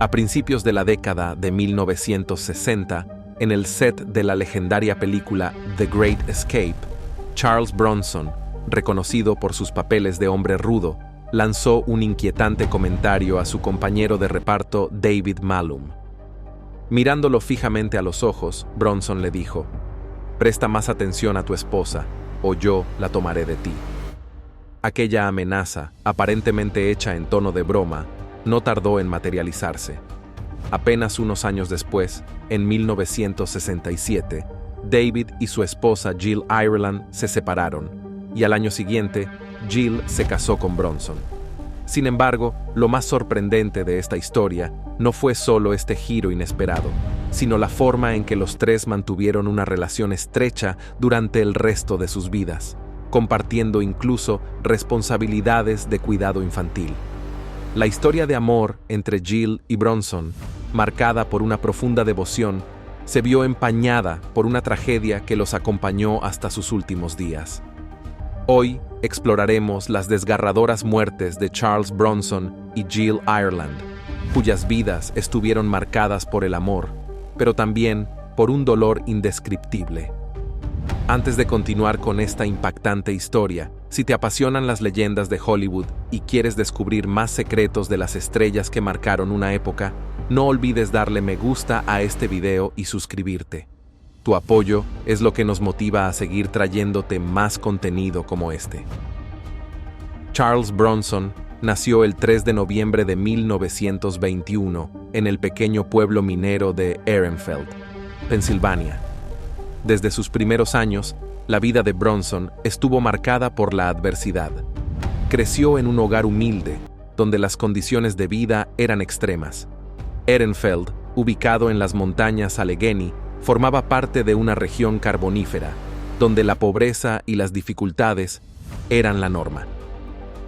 A principios de la década de 1960, en el set de la legendaria película The Great Escape, Charles Bronson, reconocido por sus papeles de hombre rudo, lanzó un inquietante comentario a su compañero de reparto David Malum. Mirándolo fijamente a los ojos, Bronson le dijo: «Presta más atención a tu esposa, o yo la tomaré de ti». Aquella amenaza, aparentemente hecha en tono de broma, no tardó en materializarse. Apenas unos años después, en 1967, David y su esposa Jill Ireland se separaron, y al año siguiente, Jill se casó con Bronson. Sin embargo, lo más sorprendente de esta historia no fue solo este giro inesperado, sino la forma en que los tres mantuvieron una relación estrecha durante el resto de sus vidas, compartiendo incluso responsabilidades de cuidado infantil. La historia de amor entre Jill y Bronson, marcada por una profunda devoción, se vio empañada por una tragedia que los acompañó hasta sus últimos días. Hoy exploraremos las desgarradoras muertes de Charles Bronson y Jill Ireland, cuyas vidas estuvieron marcadas por el amor, pero también por un dolor indescriptible. Antes de continuar con esta impactante historia, si te apasionan las leyendas de Hollywood y quieres descubrir más secretos de las estrellas que marcaron una época, no olvides darle me gusta a este video y suscribirte. Tu apoyo es lo que nos motiva a seguir trayéndote más contenido como este. Charles Bronson nació el 3 de noviembre de 1921 en el pequeño pueblo minero de Ehrenfeld, Pensilvania. Desde sus primeros años, la vida de Bronson estuvo marcada por la adversidad. Creció en un hogar humilde, donde las condiciones de vida eran extremas. Ehrenfeld, ubicado en las montañas Allegheny, formaba parte de una región carbonífera, donde la pobreza y las dificultades eran la norma.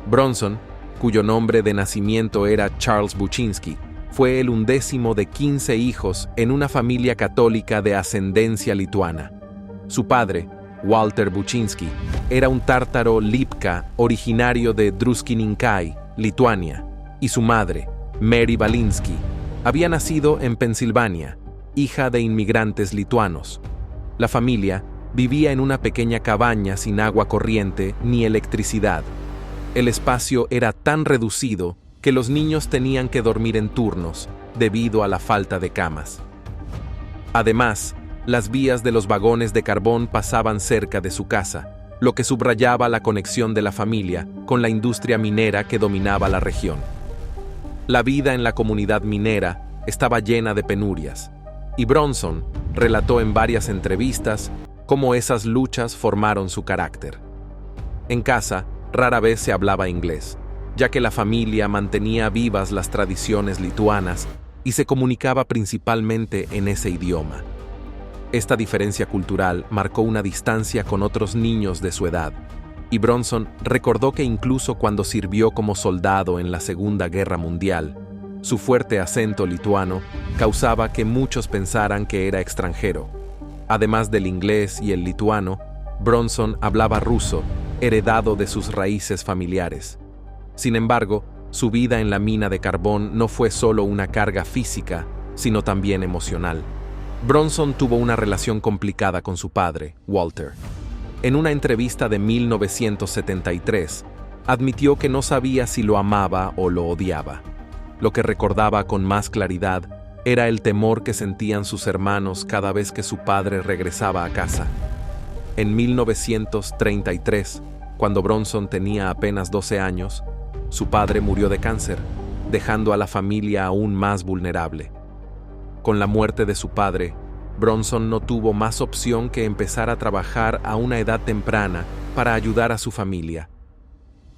Bronson, cuyo nombre de nacimiento era Charles Buczynski, fue el 11º de 15 hijos en una familia católica de ascendencia lituana. Su padre, Walter Buczynski, era un tártaro Lipka originario de Druskininkai, Lituania, y su madre, Mary Balinsky, había nacido en Pensilvania, hija de inmigrantes lituanos. La familia vivía en una pequeña cabaña sin agua corriente ni electricidad. El espacio era tan reducido que los niños tenían que dormir en turnos, debido a la falta de camas. Además, las vías de los vagones de carbón pasaban cerca de su casa, lo que subrayaba la conexión de la familia con la industria minera que dominaba la región. La vida en la comunidad minera estaba llena de penurias, y Bronson relató en varias entrevistas cómo esas luchas formaron su carácter. En casa, rara vez se hablaba inglés, ya que la familia mantenía vivas las tradiciones lituanas y se comunicaba principalmente en ese idioma. Esta diferencia cultural marcó una distancia con otros niños de su edad, y Bronson recordó que incluso cuando sirvió como soldado en la Segunda Guerra Mundial, su fuerte acento lituano causaba que muchos pensaran que era extranjero. Además del inglés y el lituano, Bronson hablaba ruso, heredado de sus raíces familiares. Sin embargo, su vida en la mina de carbón no fue solo una carga física, sino también emocional. Bronson tuvo una relación complicada con su padre, Walter. En una entrevista de 1973, admitió que no sabía si lo amaba o lo odiaba. Lo que recordaba con más claridad era el temor que sentían sus hermanos cada vez que su padre regresaba a casa. En 1933, cuando Bronson tenía apenas 12 años, su padre murió de cáncer, dejando a la familia aún más vulnerable. Con la muerte de su padre, Bronson no tuvo más opción que empezar a trabajar a una edad temprana para ayudar a su familia.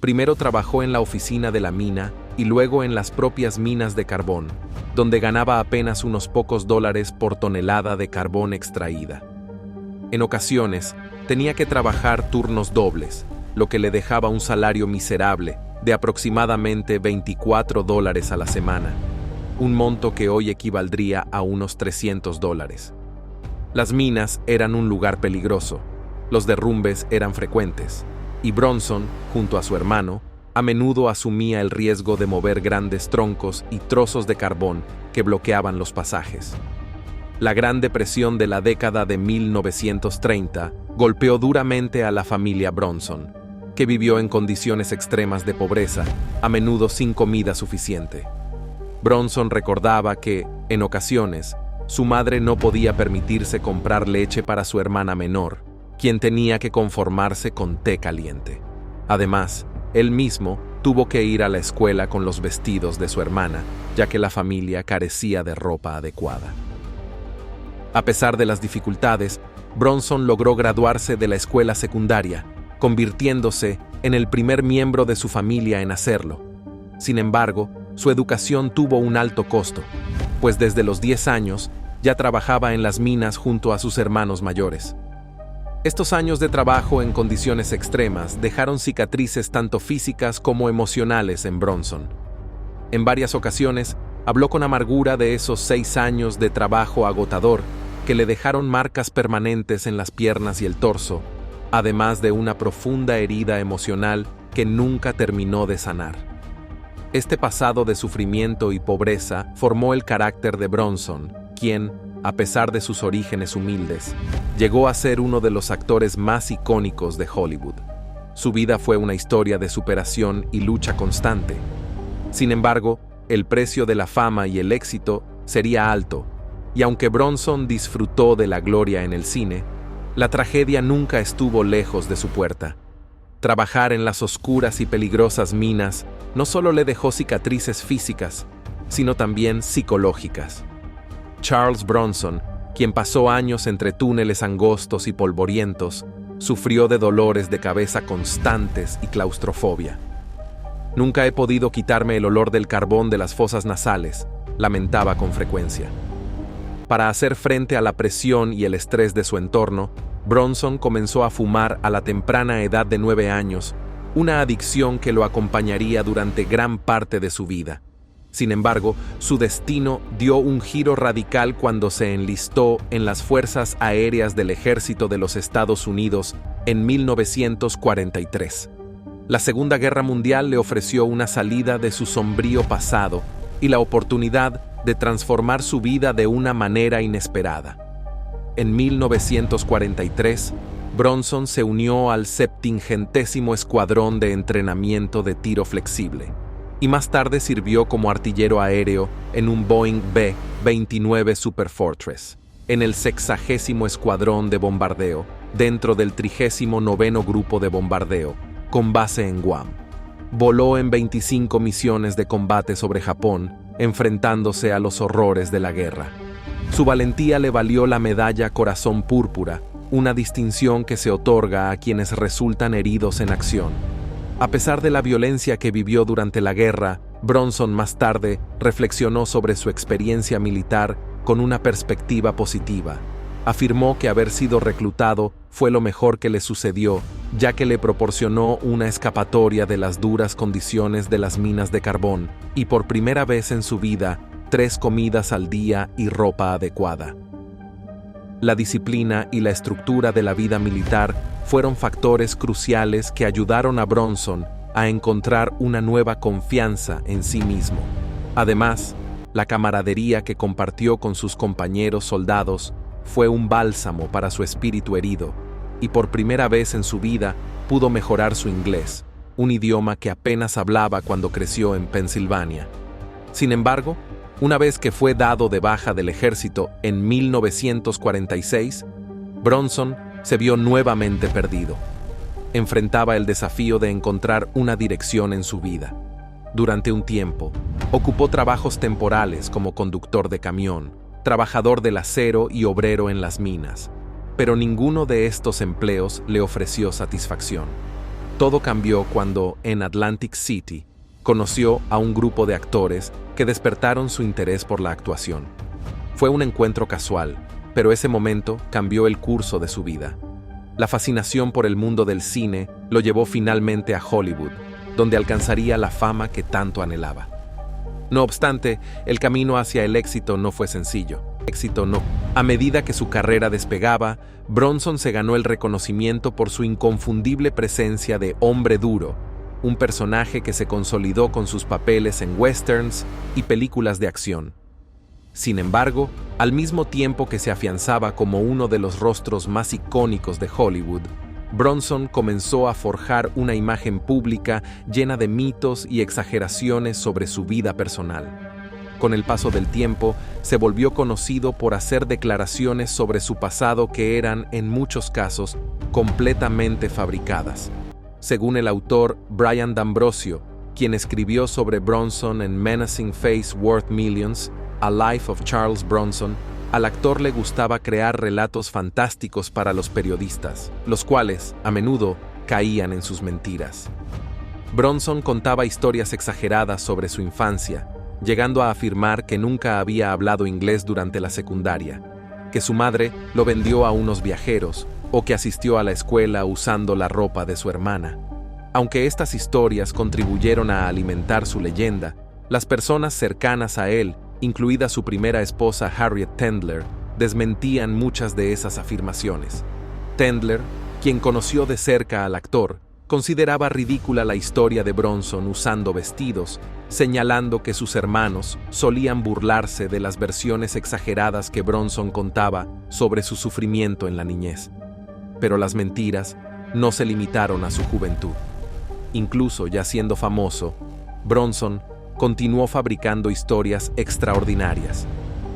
Primero trabajó en la oficina de la mina y luego en las propias minas de carbón, donde ganaba apenas unos pocos dólares por tonelada de carbón extraída. En ocasiones, tenía que trabajar turnos dobles, lo que le dejaba un salario miserable de aproximadamente $24 a la semana, un monto que hoy equivaldría a unos $300. Las minas eran un lugar peligroso, los derrumbes eran frecuentes, y Bronson, junto a su hermano, A menudo asumía el riesgo de mover grandes troncos y trozos de carbón que bloqueaban los pasajes. La Gran Depresión de la década de 1930 golpeó duramente a la familia Bronson, que vivió en condiciones extremas de pobreza, a menudo sin comida suficiente. Bronson recordaba que, en ocasiones, su madre no podía permitirse comprar leche para su hermana menor, quien tenía que conformarse con té caliente. Además, él mismo tuvo que ir a la escuela con los vestidos de su hermana, ya que la familia carecía de ropa adecuada. A pesar de las dificultades, Bronson logró graduarse de la escuela secundaria, convirtiéndose en el primer miembro de su familia en hacerlo. Sin embargo, su educación tuvo un alto costo, pues desde los 10 años ya trabajaba en las minas junto a sus hermanos mayores. Estos años de trabajo en condiciones extremas dejaron cicatrices tanto físicas como emocionales en Bronson. En varias ocasiones, habló con amargura de esos 6 años de trabajo agotador que le dejaron marcas permanentes en las piernas y el torso, además de una profunda herida emocional que nunca terminó de sanar. Este pasado de sufrimiento y pobreza formó el carácter de Bronson, quien, a pesar de sus orígenes humildes, llegó a ser uno de los actores más icónicos de Hollywood. Su vida fue una historia de superación y lucha constante. Sin embargo, el precio de la fama y el éxito sería alto, y aunque Bronson disfrutó de la gloria en el cine, la tragedia nunca estuvo lejos de su puerta. Trabajar en las oscuras y peligrosas minas no solo le dejó cicatrices físicas, sino también psicológicas. Charles Bronson, quien pasó años entre túneles angostos y polvorientos, sufrió de dolores de cabeza constantes y claustrofobia. Nunca he podido quitarme el olor del carbón de las fosas nasales, lamentaba con frecuencia. Para hacer frente a la presión y el estrés de su entorno, Bronson comenzó a fumar a la temprana edad de 9 años, una adicción que lo acompañaría durante gran parte de su vida. Sin embargo, su destino dio un giro radical cuando se enlistó en las Fuerzas Aéreas del Ejército de los Estados Unidos en 1943. La Segunda Guerra Mundial le ofreció una salida de su sombrío pasado y la oportunidad de transformar su vida de una manera inesperada. En 1943, Bronson se unió al 70º Escuadrón de Entrenamiento de Tiro Flexible y más tarde sirvió como artillero aéreo en un Boeing B-29 Superfortress, en el 60º Escuadrón de Bombardeo, dentro del 39º Grupo de Bombardeo, con base en Guam. Voló en 25 misiones de combate sobre Japón, enfrentándose a los horrores de la guerra. Su valentía le valió la medalla Corazón Púrpura, una distinción que se otorga a quienes resultan heridos en acción. A pesar de la violencia que vivió durante la guerra, Bronson más tarde reflexionó sobre su experiencia militar con una perspectiva positiva. Afirmó que haber sido reclutado fue lo mejor que le sucedió, ya que le proporcionó una escapatoria de las duras condiciones de las minas de carbón y por primera vez en su vida, 3 comidas al día y ropa adecuada. La disciplina y la estructura de la vida militar fueron factores cruciales que ayudaron a Bronson a encontrar una nueva confianza en sí mismo. Además, la camaradería que compartió con sus compañeros soldados fue un bálsamo para su espíritu herido, y por primera vez en su vida pudo mejorar su inglés, un idioma que apenas hablaba cuando creció en Pensilvania. Sin embargo, una vez que fue dado de baja del ejército en 1946, Bronson se vio nuevamente perdido. Enfrentaba el desafío de encontrar una dirección en su vida. Durante un tiempo, ocupó trabajos temporales como conductor de camión, trabajador del acero y obrero en las minas, pero ninguno de estos empleos le ofreció satisfacción. Todo cambió cuando, en Atlantic City, conoció a un grupo de actores que despertaron su interés por la actuación. Fue un encuentro casual, pero ese momento cambió el curso de su vida. La fascinación por el mundo del cine lo llevó finalmente a Hollywood, donde alcanzaría la fama que tanto anhelaba. No obstante, el camino hacia el éxito no fue sencillo. A medida que su carrera despegaba, Bronson se ganó el reconocimiento por su inconfundible presencia de hombre duro, un personaje que se consolidó con sus papeles en westerns y películas de acción. Sin embargo, al mismo tiempo que se afianzaba como uno de los rostros más icónicos de Hollywood, Bronson comenzó a forjar una imagen pública llena de mitos y exageraciones sobre su vida personal. Con el paso del tiempo, se volvió conocido por hacer declaraciones sobre su pasado que eran, en muchos casos, completamente fabricadas. Según el autor Brian D'Ambrosio, quien escribió sobre Bronson en Menacing Face Worth Millions, A Life of Charles Bronson, al actor le gustaba crear relatos fantásticos para los periodistas, los cuales, a menudo, caían en sus mentiras. Bronson contaba historias exageradas sobre su infancia, llegando a afirmar que nunca había hablado inglés durante la secundaria, que su madre lo vendió a unos viajeros o que asistió a la escuela usando la ropa de su hermana. Aunque estas historias contribuyeron a alimentar su leyenda, las personas cercanas a él, incluida su primera esposa Harriet Tendler, desmentían muchas de esas afirmaciones. Tendler, quien conoció de cerca al actor, consideraba ridícula la historia de Bronson usando vestidos, señalando que sus hermanos solían burlarse de las versiones exageradas que Bronson contaba sobre su sufrimiento en la niñez. Pero las mentiras no se limitaron a su juventud. Incluso ya siendo famoso, Bronson continuó fabricando historias extraordinarias.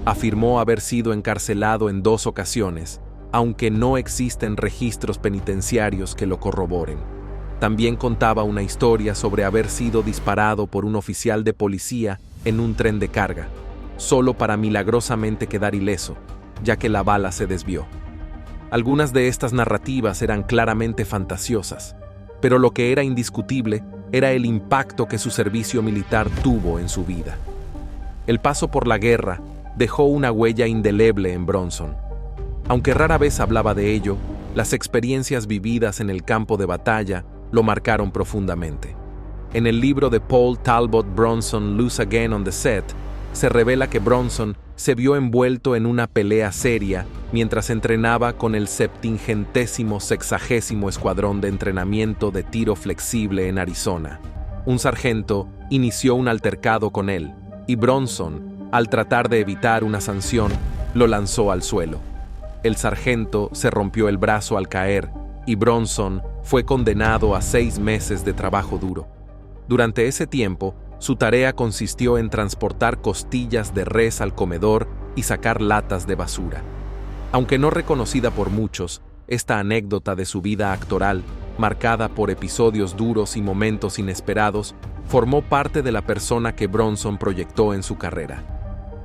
Afirmó haber sido encarcelado en 2 ocasiones, aunque no existen registros penitenciarios que lo corroboren. También contaba una historia sobre haber sido disparado por un oficial de policía en un tren de carga, solo para milagrosamente quedar ileso, ya que la bala se desvió. Algunas de estas narrativas eran claramente fantasiosas, pero lo que era indiscutible era el impacto que su servicio militar tuvo en su vida. El paso por la guerra dejó una huella indeleble en Bronson. Aunque rara vez hablaba de ello, las experiencias vividas en el campo de batalla lo marcaron profundamente. En el libro de Paul Talbot Bronson, Lose Again on the Set, se revela que Bronson se vio envuelto en una pelea seria mientras entrenaba con el 760º Escuadrón de Entrenamiento de Tiro Flexible en Arizona. Un sargento inició un altercado con él, y Bronson, al tratar de evitar una sanción, lo lanzó al suelo. El sargento se rompió el brazo al caer, y Bronson fue condenado a 6 meses de trabajo duro. Durante ese tiempo, su tarea consistió en transportar costillas de res al comedor y sacar latas de basura. Aunque no reconocida por muchos, esta anécdota de su vida actoral, marcada por episodios duros y momentos inesperados, formó parte de la persona que Bronson proyectó en su carrera.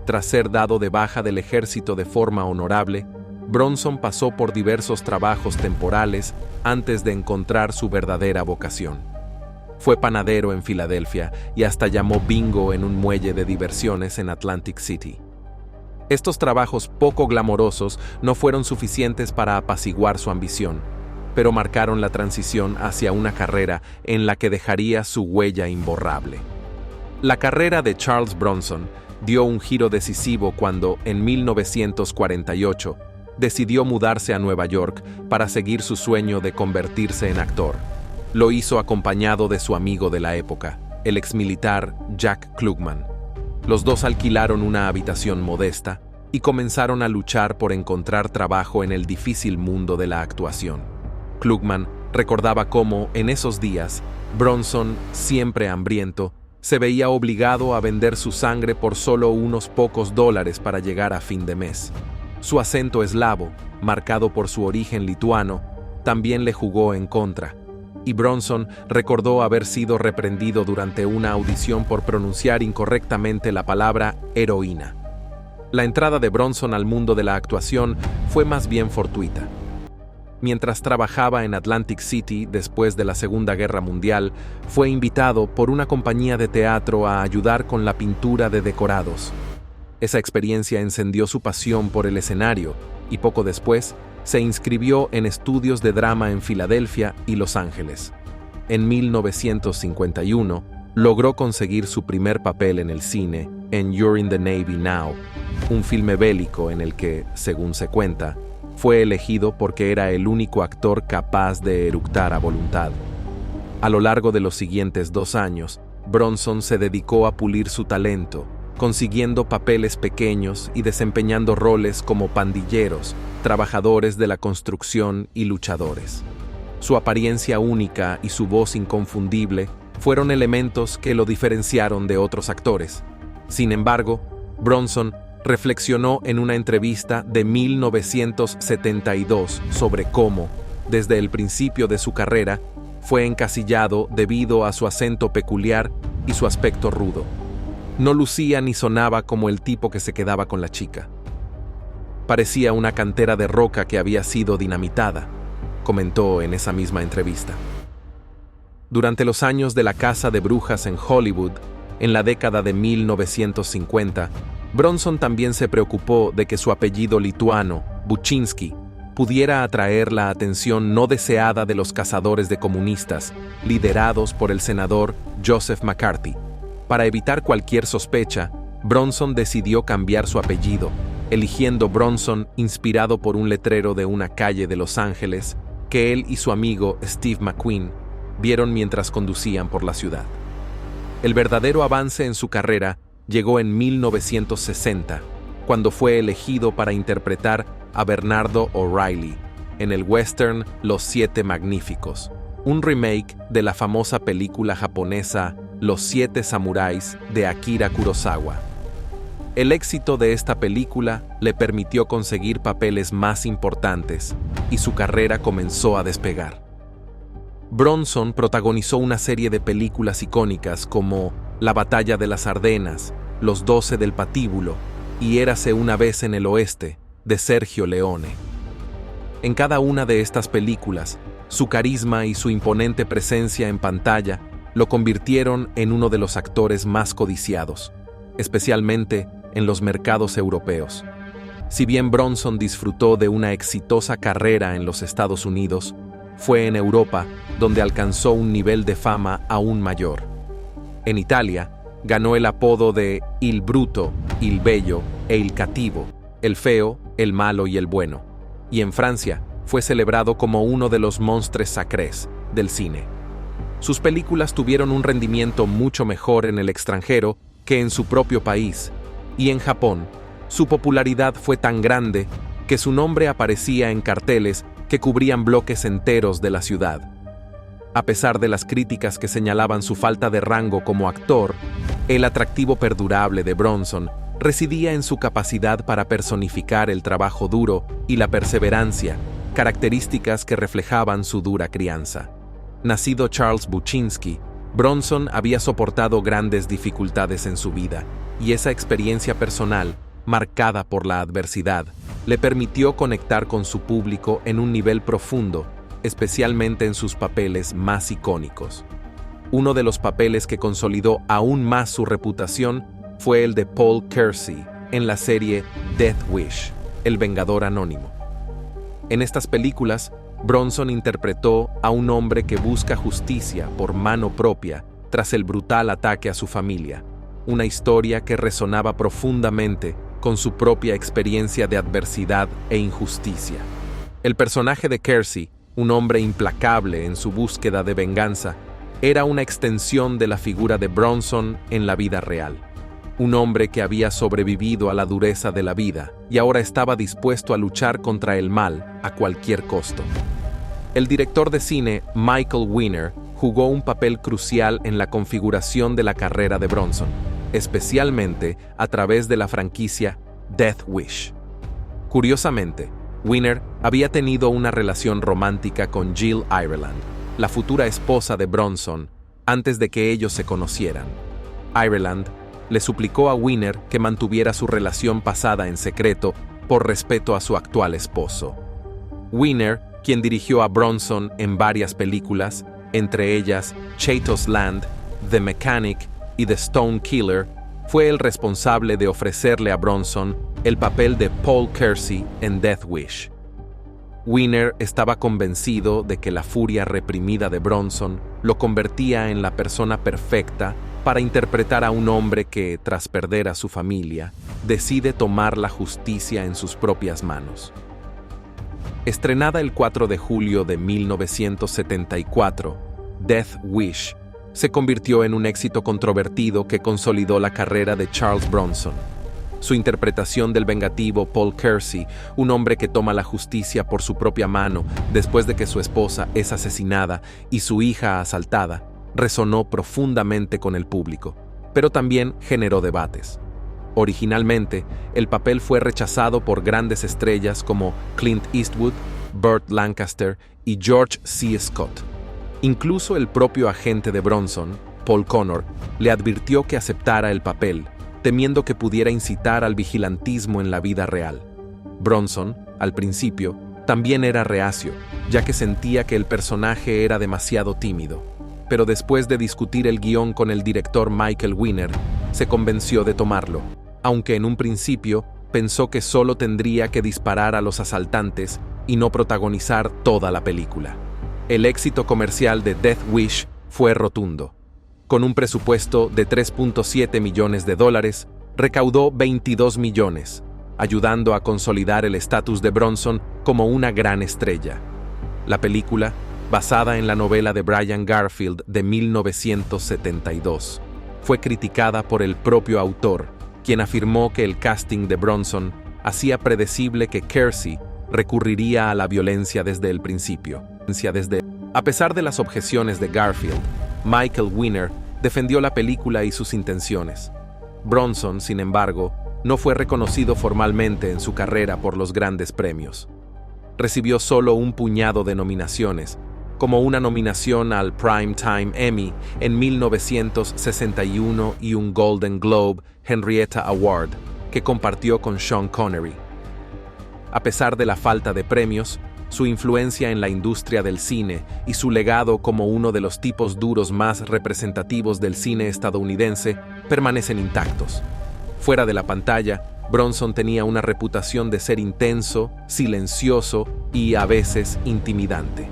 Tras ser dado de baja del ejército de forma honorable, Bronson pasó por diversos trabajos temporales antes de encontrar su verdadera vocación. Fue panadero en Filadelfia y hasta llamó bingo en un muelle de diversiones en Atlantic City. Estos trabajos poco glamorosos no fueron suficientes para apaciguar su ambición, pero marcaron la transición hacia una carrera en la que dejaría su huella imborrable. La carrera de Charles Bronson dio un giro decisivo cuando, en 1948, decidió mudarse a Nueva York para seguir su sueño de convertirse en actor. Lo hizo acompañado de su amigo de la época, el exmilitar Jack Klugman. Los dos alquilaron una habitación modesta y comenzaron a luchar por encontrar trabajo en el difícil mundo de la actuación. Klugman recordaba cómo, en esos días, Bronson, siempre hambriento, se veía obligado a vender su sangre por solo unos pocos dólares para llegar a fin de mes. Su acento eslavo, marcado por su origen lituano, también le jugó en contra, y Bronson recordó haber sido reprendido durante una audición por pronunciar incorrectamente la palabra heroína. La entrada de Bronson al mundo de la actuación fue más bien fortuita. Mientras trabajaba en Atlantic City después de la Segunda Guerra Mundial, fue invitado por una compañía de teatro a ayudar con la pintura de decorados. Esa experiencia encendió su pasión por el escenario y poco después se inscribió en estudios de drama en Filadelfia y Los Ángeles. En 1951, logró conseguir su primer papel en el cine en You're in the Navy Now, un filme bélico en el que, según se cuenta, fue elegido porque era el único actor capaz de eructar a voluntad. A lo largo de los siguientes 2 años, Bronson se dedicó a pulir su talento, consiguiendo papeles pequeños y desempeñando roles como pandilleros, trabajadores de la construcción y luchadores. Su apariencia única y su voz inconfundible fueron elementos que lo diferenciaron de otros actores. Sin embargo, Bronson reflexionó en una entrevista de 1972 sobre cómo, desde el principio de su carrera, fue encasillado debido a su acento peculiar y su aspecto rudo. No lucía ni sonaba como el tipo que se quedaba con la chica. Parecía una cantera de roca que había sido dinamitada, comentó en esa misma entrevista. Durante los años de la caza de brujas en Hollywood, en la década de 1950, Bronson también se preocupó de que su apellido lituano, Buczynski, pudiera atraer la atención no deseada de los cazadores de comunistas, liderados por el senador Joseph McCarthy. Para evitar cualquier sospecha, Bronson decidió cambiar su apellido, eligiendo Bronson inspirado por un letrero de una calle de Los Ángeles que él y su amigo Steve McQueen vieron mientras conducían por la ciudad. El verdadero avance en su carrera llegó en 1960, cuando fue elegido para interpretar a Bernardo O'Reilly en el western Los Siete Magníficos, un remake de la famosa película japonesa Los Siete Samuráis de Akira Kurosawa. El éxito de esta película le permitió conseguir papeles más importantes y su carrera comenzó a despegar. Bronson protagonizó una serie de películas icónicas como La Batalla de las Ardenas, Los 12 del Patíbulo y Érase una vez en el Oeste, de Sergio Leone. En cada una de estas películas, su carisma y su imponente presencia en pantalla lo convirtieron en uno de los actores más codiciados, especialmente en los mercados europeos. Si bien Bronson disfrutó de una exitosa carrera en los Estados Unidos, fue en Europa donde alcanzó un nivel de fama aún mayor. En Italia, ganó el apodo de Il Bruto, Il Bello e Il Cattivo, el feo, el malo y el bueno, y en Francia fue celebrado como uno de los monstres sacrés del cine. Sus películas tuvieron un rendimiento mucho mejor en el extranjero que en su propio país, y en Japón, su popularidad fue tan grande que su nombre aparecía en carteles que cubrían bloques enteros de la ciudad. A pesar de las críticas que señalaban su falta de rango como actor, el atractivo perdurable de Bronson residía en su capacidad para personificar el trabajo duro y la perseverancia, características que reflejaban su dura crianza. Nacido Charles Buczynski, Bronson había soportado grandes dificultades en su vida, y esa experiencia personal, marcada por la adversidad, le permitió conectar con su público en un nivel profundo, especialmente en sus papeles más icónicos. Uno de los papeles que consolidó aún más su reputación fue el de Paul Kersey en la serie Death Wish, El Vengador Anónimo. En estas películas, Bronson interpretó a un hombre que busca justicia por mano propia tras el brutal ataque a su familia, una historia que resonaba profundamente con su propia experiencia de adversidad e injusticia. El personaje de Kersey, un hombre implacable en su búsqueda de venganza, era una extensión de la figura de Bronson en la vida real. Un hombre que había sobrevivido a la dureza de la vida y ahora estaba dispuesto a luchar contra el mal a cualquier costo. El director de cine Michael Winner jugó un papel crucial en la configuración de la carrera de Bronson, especialmente a través de la franquicia Death Wish. Curiosamente, Winner había tenido una relación romántica con Jill Ireland, la futura esposa de Bronson, antes de que ellos se conocieran. Ireland le suplicó a Winner que mantuviera su relación pasada en secreto por respeto a su actual esposo. Winner, quien dirigió a Bronson en varias películas, entre ellas Chatos Land, The Mechanic y The Stone Killer, fue el responsable de ofrecerle a Bronson el papel de Paul Kersey en Death Wish. Winner estaba convencido de que la furia reprimida de Bronson lo convertía en la persona perfecta para interpretar a un hombre que, tras perder a su familia, decide tomar la justicia en sus propias manos. Estrenada el 4 de julio de 1974, Death Wish, se convirtió en un éxito controvertido que consolidó la carrera de Charles Bronson. Su interpretación del vengativo Paul Kersey, un hombre que toma la justicia por su propia mano después de que su esposa es asesinada y su hija asaltada, resonó profundamente con el público, pero también generó debates. Originalmente, el papel fue rechazado por grandes estrellas como Clint Eastwood, Burt Lancaster y George C. Scott. Incluso el propio agente de Bronson, Paul Connor, le advirtió que aceptara el papel, temiendo que pudiera incitar al vigilantismo en la vida real. Bronson, al principio, también era reacio, ya que sentía que el personaje era demasiado tímido. Pero después de discutir el guión con el director Michael Winner, se convenció de tomarlo, aunque en un principio pensó que solo tendría que disparar a los asaltantes y no protagonizar toda la película. El éxito comercial de Death Wish fue rotundo. Con un presupuesto de $3.7 millones, recaudó 22 millones, ayudando a consolidar el estatus de Bronson como una gran estrella. La película, basada en la novela de Brian Garfield de 1972, fue criticada por el propio autor, quien afirmó que el casting de Bronson hacía predecible que Kersey recurriría a la violencia desde el principio. A pesar de las objeciones de Garfield, Michael Winner defendió la película y sus intenciones. Bronson, sin embargo, no fue reconocido formalmente en su carrera por los grandes premios. Recibió solo un puñado de nominaciones, como una nominación al Primetime Emmy en 1961 y un Golden Globe Henrietta Award, que compartió con Sean Connery. A pesar de la falta de premios, su influencia en la industria del cine y su legado como uno de los tipos duros más representativos del cine estadounidense permanecen intactos. Fuera de la pantalla, Bronson tenía una reputación de ser intenso, silencioso y a veces intimidante.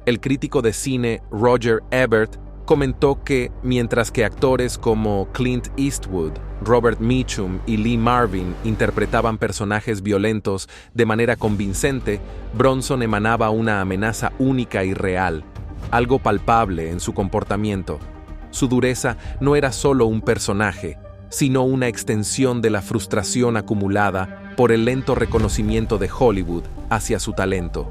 El crítico de cine Roger Ebert comentó que, mientras que actores como Clint Eastwood, Robert Mitchum y Lee Marvin interpretaban personajes violentos de manera convincente, Bronson emanaba una amenaza única y real, algo palpable en su comportamiento. Su dureza no era solo un personaje, sino una extensión de la frustración acumulada por el lento reconocimiento de Hollywood hacia su talento.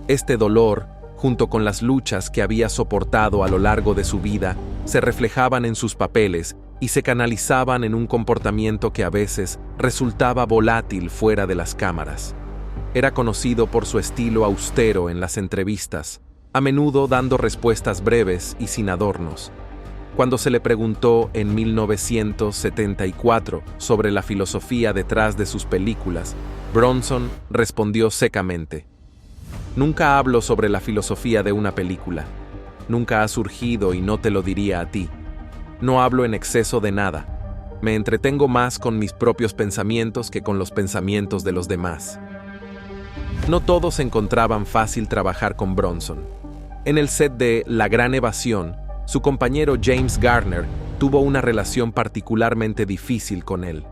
Este dolor, junto con las luchas que había soportado a lo largo de su vida, se reflejaban en sus papeles y se canalizaban en un comportamiento que a veces resultaba volátil fuera de las cámaras. Era conocido por su estilo austero en las entrevistas, a menudo dando respuestas breves y sin adornos. Cuando se le preguntó en 1974 sobre la filosofía detrás de sus películas, Bronson respondió secamente: "Nunca hablo sobre la filosofía de una película. Nunca ha surgido y no te lo diría a ti. No hablo en exceso de nada. Me entretengo más con mis propios pensamientos que con los pensamientos de los demás". No todos encontraban fácil trabajar con Bronson. En el set de La Gran Evasión, su compañero James Garner tuvo una relación particularmente difícil con él.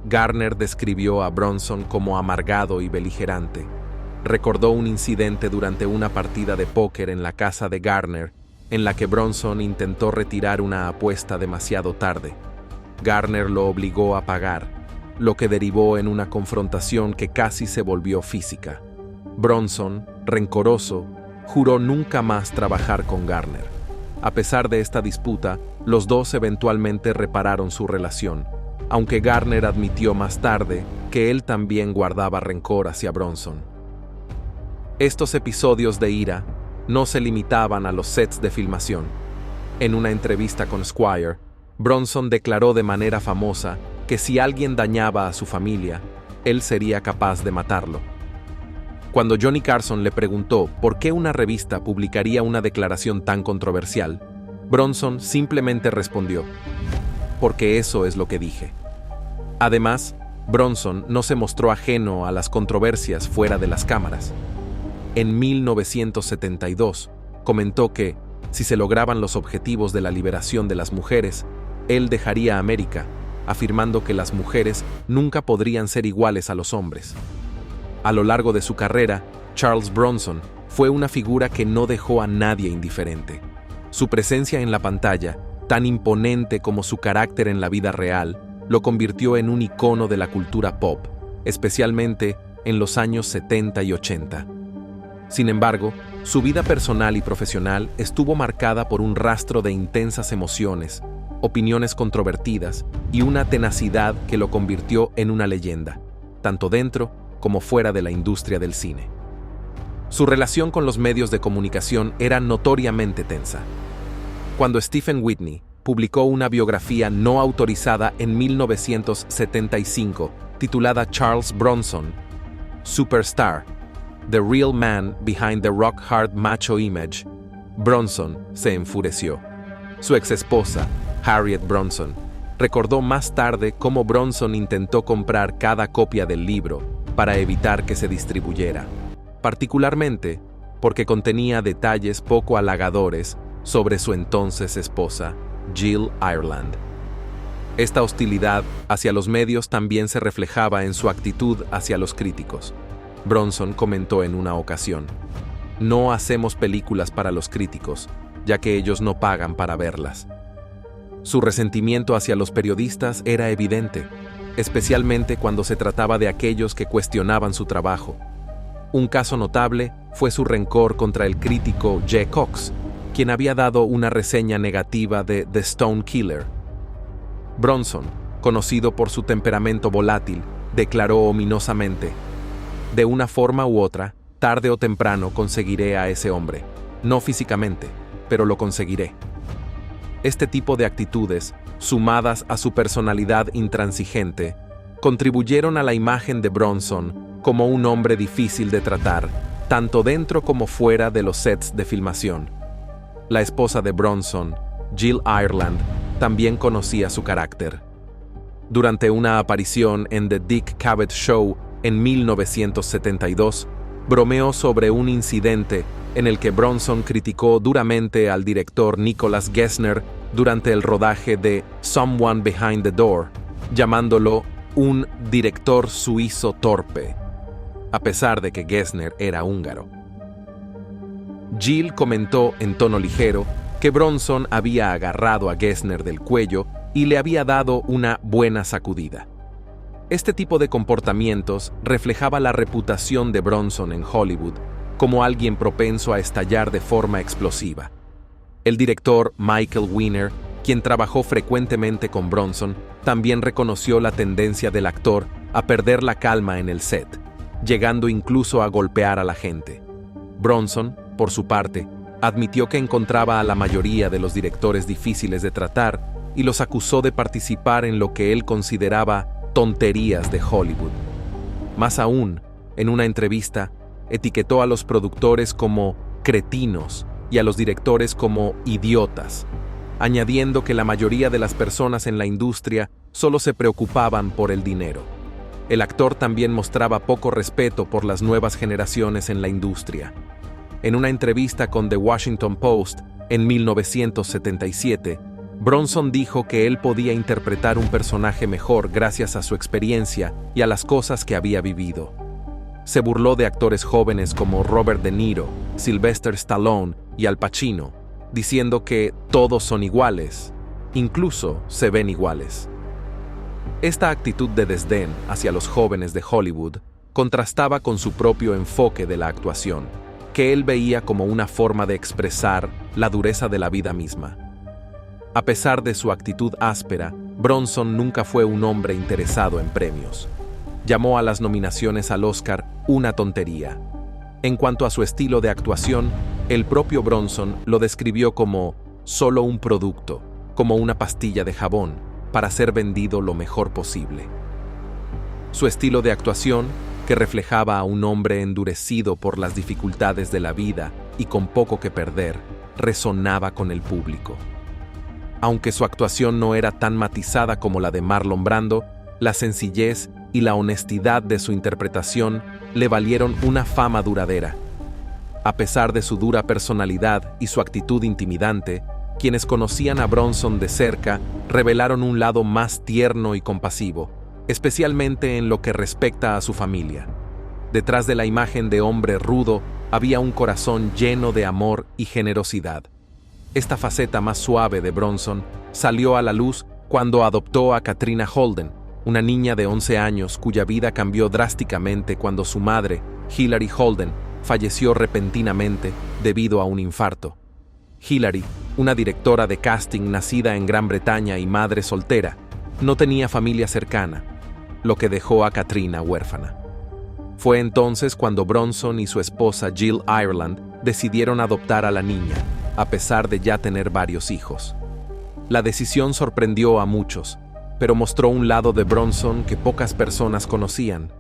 Garner describió a Bronson como amargado y beligerante. Recordó un incidente durante una partida de póker en la casa de Garner, en la que Bronson intentó retirar una apuesta demasiado tarde. Garner lo obligó a pagar, lo que derivó en una confrontación que casi se volvió física. Bronson, rencoroso, juró nunca más trabajar con Garner. A pesar de esta disputa, los dos eventualmente repararon su relación, aunque Garner admitió más tarde que él también guardaba rencor hacia Bronson. Estos episodios de ira no se limitaban a los sets de filmación. En una entrevista con Esquire, Bronson declaró de manera famosa que si alguien dañaba a su familia, él sería capaz de matarlo. Cuando Johnny Carson le preguntó por qué una revista publicaría una declaración tan controversial, Bronson simplemente respondió: "Porque eso es lo que dije". Además, Bronson no se mostró ajeno a las controversias fuera de las cámaras. En 1972, comentó que, si se lograban los objetivos de la liberación de las mujeres, él dejaría América, afirmando que las mujeres nunca podrían ser iguales a los hombres. A lo largo de su carrera, Charles Bronson fue una figura que no dejó a nadie indiferente. Su presencia en la pantalla, tan imponente como su carácter en la vida real, lo convirtió en un icono de la cultura pop, especialmente en los años 70 y 80. Sin embargo, su vida personal y profesional estuvo marcada por un rastro de intensas emociones, opiniones controvertidas y una tenacidad que lo convirtió en una leyenda, tanto dentro como fuera de la industria del cine. Su relación con los medios de comunicación era notoriamente tensa. Cuando Stephen Whitney publicó una biografía no autorizada en 1975 titulada Charles Bronson, Superstar, The Real Man Behind the Rock Hard Macho Image, Bronson se enfureció. Su exesposa, Harriet Bronson, recordó más tarde cómo Bronson intentó comprar cada copia del libro para evitar que se distribuyera, particularmente porque contenía detalles poco halagadores sobre su entonces esposa, Jill Ireland. Esta hostilidad hacia los medios también se reflejaba en su actitud hacia los críticos. Bronson comentó en una ocasión: "No hacemos películas para los críticos, ya que ellos no pagan para verlas". Su resentimiento hacia los periodistas era evidente, especialmente cuando se trataba de aquellos que cuestionaban su trabajo. Un caso notable fue su rencor contra el crítico J. Cox, quien había dado una reseña negativa de The Stone Killer. Bronson, conocido por su temperamento volátil, declaró ominosamente: "De una forma u otra, tarde o temprano conseguiré a ese hombre. No físicamente, pero lo conseguiré". Este tipo de actitudes, sumadas a su personalidad intransigente, contribuyeron a la imagen de Bronson como un hombre difícil de tratar, tanto dentro como fuera de los sets de filmación. La esposa de Bronson, Jill Ireland, también conocía su carácter. Durante una aparición en The Dick Cavett Show en 1972, bromeó sobre un incidente en el que Bronson criticó duramente al director Nicholas Gessner durante el rodaje de Someone Behind the Door, llamándolo un director suizo torpe, a pesar de que Gessner era húngaro. Jill comentó en tono ligero que Bronson había agarrado a Gessner del cuello y le había dado una buena sacudida. Este tipo de comportamientos reflejaba la reputación de Bronson en Hollywood como alguien propenso a estallar de forma explosiva. El director Michael Winner, quien trabajó frecuentemente con Bronson, también reconoció la tendencia del actor a perder la calma en el set, llegando incluso a golpear a la gente. Bronson, por su parte, admitió que encontraba a la mayoría de los directores difíciles de tratar y los acusó de participar en lo que él consideraba tonterías de Hollywood. Más aún, en una entrevista, etiquetó a los productores como cretinos y a los directores como idiotas, añadiendo que la mayoría de las personas en la industria solo se preocupaban por el dinero. El actor también mostraba poco respeto por las nuevas generaciones en la industria. En una entrevista con The Washington Post en 1977, Bronson dijo que él podía interpretar un personaje mejor gracias a su experiencia y a las cosas que había vivido. Se burló de actores jóvenes como Robert De Niro, Sylvester Stallone y Al Pacino, diciendo que todos son iguales, incluso se ven iguales. Esta actitud de desdén hacia los jóvenes de Hollywood contrastaba con su propio enfoque de la actuación, que él veía como una forma de expresar la dureza de la vida misma. A pesar de su actitud áspera, Bronson nunca fue un hombre interesado en premios. Llamó a las nominaciones al Oscar una tontería. En cuanto a su estilo de actuación, el propio Bronson lo describió como solo un producto, como una pastilla de jabón, para ser vendido lo mejor posible. Su estilo de actuación, que reflejaba a un hombre endurecido por las dificultades de la vida y con poco que perder, resonaba con el público. Aunque su actuación no era tan matizada como la de Marlon Brando, la sencillez y la honestidad de su interpretación le valieron una fama duradera. A pesar de su dura personalidad y su actitud intimidante, quienes conocían a Bronson de cerca revelaron un lado más tierno y compasivo, especialmente en lo que respecta a su familia. Detrás de la imagen de hombre rudo había un corazón lleno de amor y generosidad. Esta faceta más suave de Bronson salió a la luz cuando adoptó a Katrina Holden, una niña de 11 años cuya vida cambió drásticamente cuando su madre, Hilary Holden, falleció repentinamente debido a un infarto. Hilary, una directora de casting nacida en Gran Bretaña y madre soltera, no tenía familia cercana, lo que dejó a Katrina huérfana. Fue entonces cuando Bronson y su esposa Jill Ireland decidieron adoptar a la niña, a pesar de ya tener varios hijos. La decisión sorprendió a muchos, pero mostró un lado de Bronson que pocas personas conocían.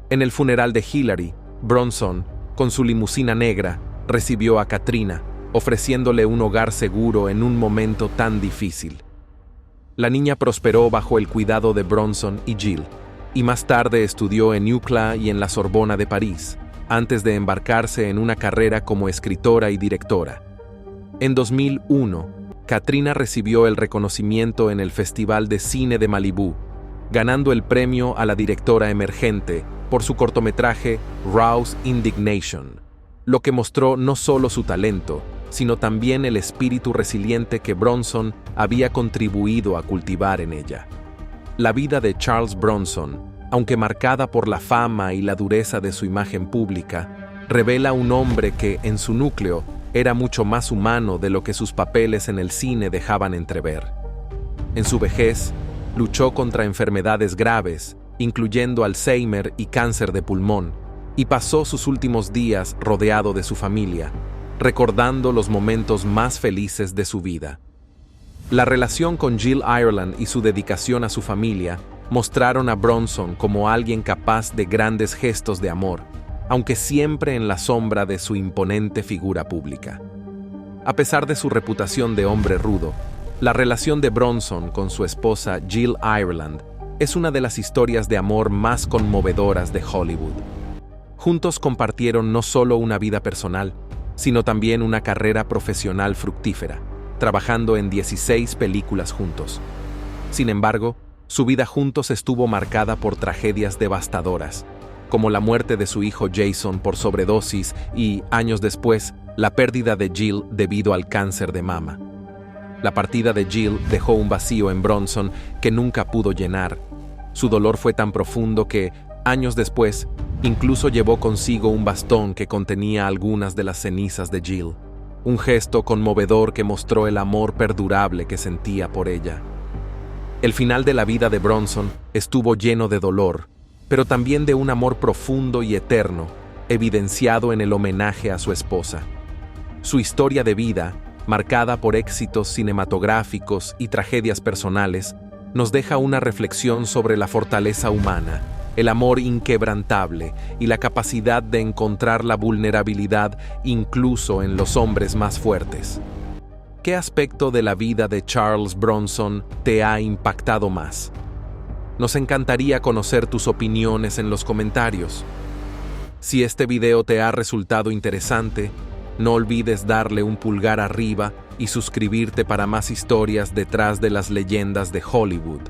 En el funeral de Hilary, Bronson, con su limusina negra, recibió a Katrina, ofreciéndole un hogar seguro en un momento tan difícil. La niña prosperó bajo el cuidado de Bronson y Jill, y más tarde estudió en UCLA y en la Sorbona de París, antes de embarcarse en una carrera como escritora y directora. En 2001, Katrina recibió el reconocimiento en el Festival de Cine de Malibú, ganando el premio a la directora emergente por su cortometraje Raw's Indignation, lo que mostró no solo su talento, sino también el espíritu resiliente que Bronson había contribuido a cultivar en ella. La vida de Charles Bronson, aunque marcada por la fama y la dureza de su imagen pública, revela un hombre que, en su núcleo, era mucho más humano de lo que sus papeles en el cine dejaban entrever. En su vejez, luchó contra enfermedades graves, incluyendo Alzheimer y cáncer de pulmón, y pasó sus últimos días rodeado de su familia, recordando los momentos más felices de su vida. La relación con Jill Ireland y su dedicación a su familia mostraron a Bronson como alguien capaz de grandes gestos de amor, aunque siempre en la sombra de su imponente figura pública. A pesar de su reputación de hombre rudo, la relación de Bronson con su esposa Jill Ireland es una de las historias de amor más conmovedoras de Hollywood. Juntos compartieron no solo una vida personal, sino también una carrera profesional fructífera, trabajando en 16 películas juntos. Sin embargo, su vida juntos estuvo marcada por tragedias devastadoras, como la muerte de su hijo Jason por sobredosis y, años después, la pérdida de Jill debido al cáncer de mama. La partida de Jill dejó un vacío en Bronson que nunca pudo llenar. Su dolor fue tan profundo que, años después, incluso llevó consigo un bastón que contenía algunas de las cenizas de Jill, un gesto conmovedor que mostró el amor perdurable que sentía por ella. El final de la vida de Bronson estuvo lleno de dolor, pero también de un amor profundo y eterno, evidenciado en el homenaje a su esposa. Su historia de vida, marcada por éxitos cinematográficos y tragedias personales, nos deja una reflexión sobre la fortaleza humana, el amor inquebrantable y la capacidad de encontrar la vulnerabilidad incluso en los hombres más fuertes. ¿Qué aspecto de la vida de Charles Bronson te ha impactado más? Nos encantaría conocer tus opiniones en los comentarios. Si este video te ha resultado interesante, no olvides darle un pulgar arriba y suscribirte para más historias detrás de las leyendas de Hollywood.